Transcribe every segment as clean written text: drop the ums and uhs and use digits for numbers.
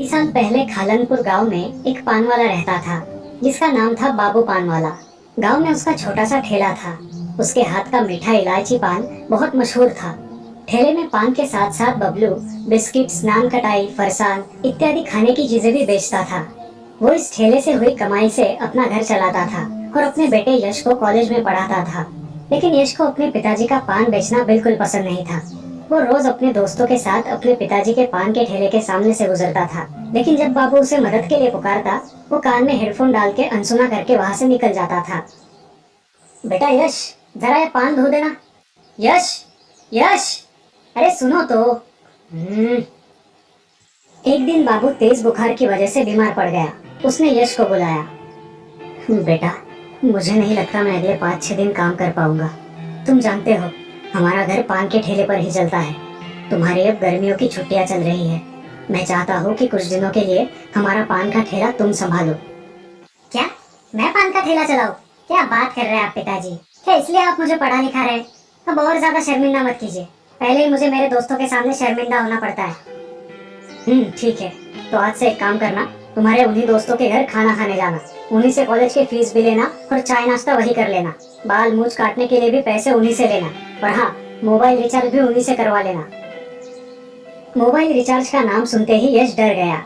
साल पहले खालनपुर गांव में एक पान वाला रहता था जिसका नाम था बाबू पान वाला। गांव में उसका छोटा सा ठेला था। उसके हाथ का मीठा इलायची पान बहुत मशहूर था। ठेले में पान के साथ साथ बबलू, बिस्किट्स, नान खटाई, फरसान इत्यादि खाने की चीजें भी बेचता था। वो इस ठेले से हुई कमाई से अपना घर चलाता था और अपने बेटे यश को कॉलेज में पढ़ाता था। लेकिन यश को अपने पिताजी का पान बेचना बिल्कुल पसंद नहीं था। वो रोज अपने दोस्तों के साथ अपने पिताजी के पान के ठेले के सामने से गुजरता था। लेकिन जब बाबू उसे मदद के लिए पुकारता, वो कान में हेडफोन डाल के अनसुना करके वहाँ से निकल जाता था। बेटा यश, जरा ये पान धो देना। यश, यश, अरे सुनो तो। एक दिन बाबू तेज बुखार की वजह से बीमार पड़ गया। उसने यश को बुलाया। बेटा, मुझे नहीं लगता मैं अगले 5-6 दिन काम कर पाऊंगा। तुम जानते हो, हमारा घर पान के ठेले पर ही चलता है। तुम्हारी अब गर्मियों की छुट्टियां चल रही है। मैं चाहता हूँ कि कुछ दिनों के लिए हमारा पान का ठेला तुम संभालो। क्या मैं पान का ठेला चलाऊं? क्या बात कर रहे हैं आप पिताजी? क्या इसलिए आप मुझे पढ़ा लिखा रहे? अब और ज्यादा शर्मिंदा मत कीजिए। पहले ही मुझे मेरे दोस्तों के सामने शर्मिंदा होना पड़ता है। ठीक है, तो आज से एक काम करना, तुम्हारे उन्हीं दोस्तों के घर खाना खाने जाना, उन्हीं से कॉलेज की फीस भी लेना और चाय नाश्ता वही कर लेना। बाल मूछ काटने के लिए भी पैसे उन्हीं से लेना, और हाँ, मोबाइल रिचार्ज भी उन्हीं से करवा लेना। मोबाइल रिचार्ज का नाम सुनते ही यश डर गया।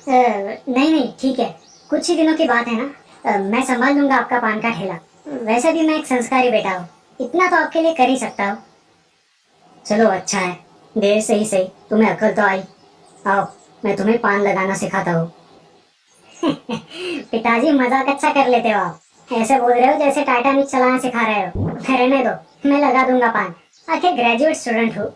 नहीं नहीं, ठीक है, कुछ ही दिनों की बात है ना। मैं संभाल लूंगा आपका पान का ठेला। वैसे भी मैं एक संस्कारी बेटा हूँ, इतना तो आपके लिए कर ही सकता हूँ। चलो अच्छा है, देर से ही सही तुम्हें अकल तो आई। आओ, मैं तुम्हें पान लगाना सिखाता हूँ। पिताजी मजाक अच्छा कर लेते हो आप। ऐसे बोल रहे हो जैसे टाइटैनिक चलाना सिखा रहे हो। रहने दो, मैं लगा दूंगा पान, आखिर ग्रेजुएट स्टूडेंट हूँ।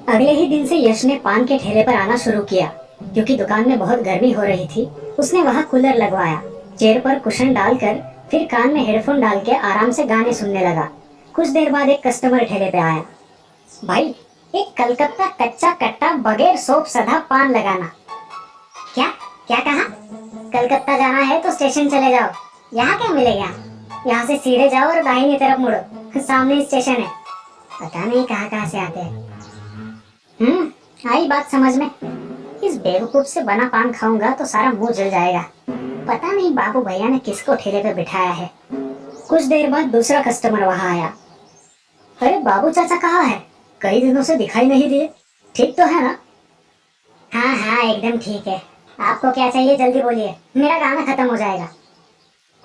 अगले ही दिन से यश ने पान के ठेले पर आना शुरू किया। क्योंकि दुकान में बहुत गर्मी हो रही थी, उसने वहाँ कूलर लगवाया, चेयर पर कुशन डालकर फिर कान में हेडफोन डाल के आराम से गाने सुनने लगा। कुछ देर बाद एक कस्टमर ठेले पे आया। भाई, एक कलकत्ता कच्चा कट्टा बगैर सोप सधा पान लगाना। क्या क्या कहा? कलकत्ता जाना है तो स्टेशन चले जाओ। यहाँ क्या मिलेगा? यहाँ से सीधे जाओ और दाहिनी तरफ मुड़ो, सामने स्टेशन है। पता नहीं कहाँ कहाँ से आते हैं। आई बात समझ में। इस बेवकूफ से बना पान खाऊंगा तो सारा मुंह जल जाएगा। पता नहीं बाबू भैया ने किसको ठेले पे बिठाया है। कुछ देर बाद दूसरा कस्टमर वहाँ आया। अरे बाबू चाचा कहाँ है? कई दिनों से दिखाई नहीं दिए। ठीक तो है ना? हाँ हाँ, एकदम ठीक है। आपको क्या चाहिए जल्दी बोलिए, मेरा गाना खत्म हो जाएगा।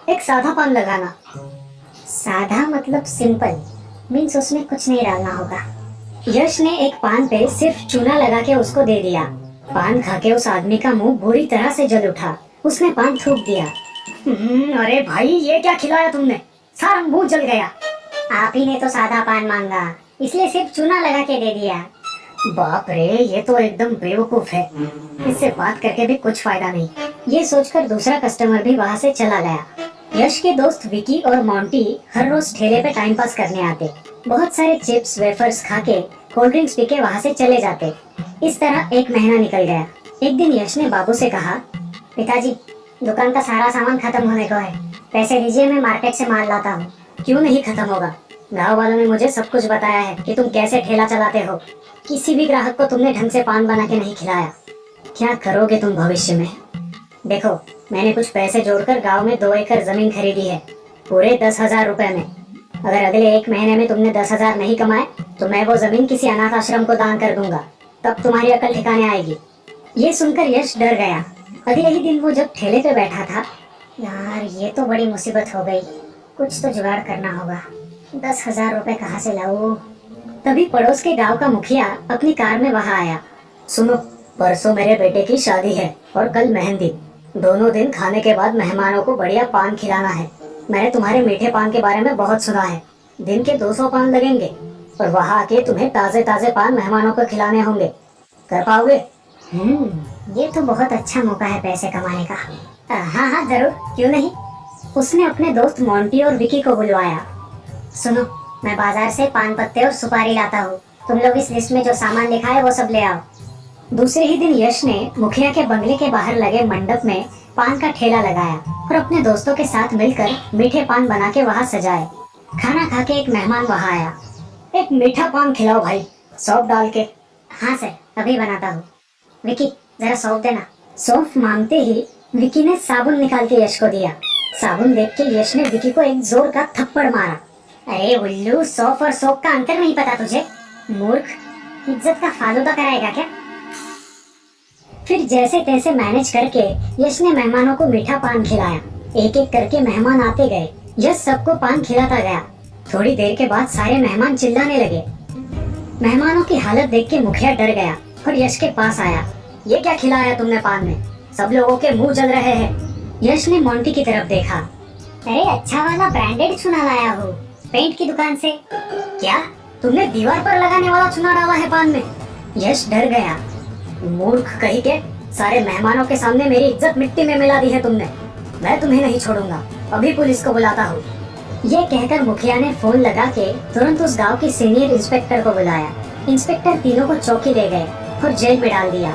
एक साधा पान लगाना। साधा मतलब सिंपल, मीन्स उसमें कुछ नहीं डालना होगा। यश ने एक पान पे सिर्फ चूना लगा के उसको दे दिया। पान खा के उस आदमी का मुंह बुरी तरह से जल उठा। उसने पान थूक दिया। अरे भाई, ये क्या खिलाया तुमने? सारा मुंह जल गया। आप ही ने तो सादा पान मांगा, इसलिए सिर्फ चूना लगा के दे दिया। बाप रे, ये तो एकदम बेवकूफ है। इससे बात करके भी कुछ फायदा नहीं। ये सोचकर दूसरा कस्टमर भी वहाँ से चला गया। यश के दोस्त विकी और मोंटी हर रोज ठेले पे टाइम पास करने आते। बहुत सारे चिप्स वेफर्स खा के, कोल्ड ड्रिंक्स पी के वहाँ से चले जाते। इस तरह एक महीना निकल गया। एक दिन यश ने बाबू से कहा, पिताजी, दुकान का सारा सामान खत्म होने को है, पैसे दीजिए, मैं मार्केट से माल लाता हूँ। क्यों नहीं खत्म होगा? गाँव वालों ने मुझे सब कुछ बताया है कि तुम कैसे ठेला चलाते हो। किसी भी ग्राहक को तुमने ढंग से पान बना के नहीं खिलाया। क्या करोगे तुम भविष्य में? देखो, मैंने कुछ पैसे जोड़कर गांव में 2 एकड़ जमीन खरीदी है, पूरे 10,000 रुपए में। अगर अगले 1 महीने में तुमने 10,000 नहीं कमाए तो मैं वो जमीन किसी अनाथ आश्रम को दान कर दूंगा, तब तुम्हारी अकल ठिकाने आएगी। ये सुनकर यश डर गया। अगले ही दिन वो जब ठेले पे बैठा था, यार ये तो बड़ी मुसीबत हो गई, कुछ तो जुगाड़ करना होगा। 10,000 रुपए कहाँ से लाऊं? तभी पड़ोस के गांव का मुखिया अपनी कार में वहाँ आया। सुनो, परसों मेरे बेटे की शादी है और कल मेहंदी। दोनों दिन खाने के बाद मेहमानों को बढ़िया पान खिलाना है। मैंने तुम्हारे मीठे पान के बारे में बहुत सुना है। दिन के 200 पान लगेंगे और वहाँ आके तुम्हें ताजे ताजे पान मेहमानों को खिलाने होंगे। कर पाओगे? ये तो बहुत अच्छा मौका है पैसे कमाने का। हाँ हाँ जरूर, क्यों नहीं। उसने अपने दोस्त मोंटी और विकी को बुलवाया। सुनो, मैं बाजार से पान पत्ते और सुपारी लाता हूँ, तुम लोग इस लिस्ट में जो सामान लिखा है वो सब ले आओ। दूसरे ही दिन यश ने मुखिया के बंगले के बाहर लगे मंडप में पान का ठेला लगाया और अपने दोस्तों के साथ मिलकर मीठे पान बना के वहाँ सजाए। खाना खा के एक मेहमान वहाँ आया। एक मीठा पान खिलाओ भाई, सौंफ डाल के। हाँ सर, अभी बनाता हूँ। विकी जरा सौंफ देना। सौंफ मांगते ही विकी ने साबुन निकाल के यश को दिया। साबुन देख के यश ने विकी को एक जोर का थप्पड़ मारा। अरे उल्लू, सौंफ और सोप का अंतर नहीं पता तुझे? मूर्ख, इज्जत का फालूदा कराएगा क्या? फिर जैसे तैसे मैनेज करके यश ने मेहमानों को मीठा पान खिलाया। एक एक करके मेहमान आते गए। यश सबको पान खिलाता गया। थोड़ी देर के बाद सारे मेहमान चिल्लाने लगे। मेहमानों की हालत देख के मुखिया डर गया और यश के पास आया। ये क्या खिलाया तुमने पान में? सब लोगों के मुंह जल रहे हैं। यश ने मोंटी की तरफ देखा। अरे अच्छा वाला ब्रांडेड चूना लाया हो, पेंट की दुकान से। क्या तुमने दीवार पर लगाने वाला चूना डाला है पान में? यश डर गया। मूर्ख कहीं के, सारे मेहमानों के सामने मेरी इज्जत मिट्टी में मिला दी है तुमने। मैं तुम्हें नहीं छोड़ूंगा, अभी पुलिस को बुलाता हूँ। ये कहकर मुखिया ने फोन लगा के तुरंत उस गांव की सीनियर इंस्पेक्टर को बुलाया। इंस्पेक्टर तीनों को चौकी ले गए और जेल में डाल दिया।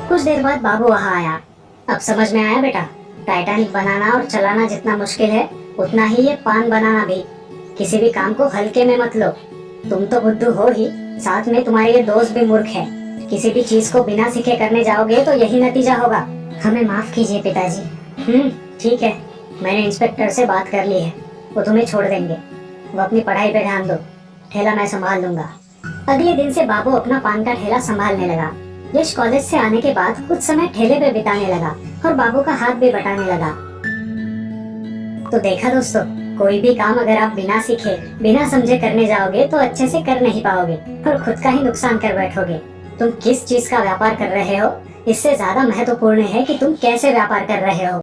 कुछ देर बाद बाबू वहाँ आया। अब समझ में आया बेटा, टाइटैनिक बनाना और चलाना जितना मुश्किल है उतना ही ये पान बनाना भी। किसी भी काम को हल्के में मत लो। तुम तो बुद्धू हो ही, साथ में तुम्हारे ये दोस्त भी मूर्ख है। किसी भी चीज को बिना सीखे करने जाओगे तो यही नतीजा होगा। हमें माफ कीजिए पिताजी। ठीक है, मैंने इंस्पेक्टर से बात कर ली है, वो तुम्हें छोड़ देंगे। वो अपनी पढ़ाई पे ध्यान दो, ठेला मैं संभाल लूंगा। अगले दिन से बाबू अपना पान का ठेला संभालने लगा। यश कॉलेज से आने के बाद कुछ समय ठेले पे बिताने लगा और बाबू का हाथ भी बटाने लगा। तो देखा दोस्तों, कोई भी काम अगर आप बिना सीखे बिना समझे करने जाओगे तो अच्छे से कर नहीं पाओगे और खुद का ही नुकसान कर बैठोगे। तुम किस चीज का व्यापार कर रहे हो इससे ज्यादा महत्वपूर्ण है कि तुम कैसे व्यापार कर रहे हो।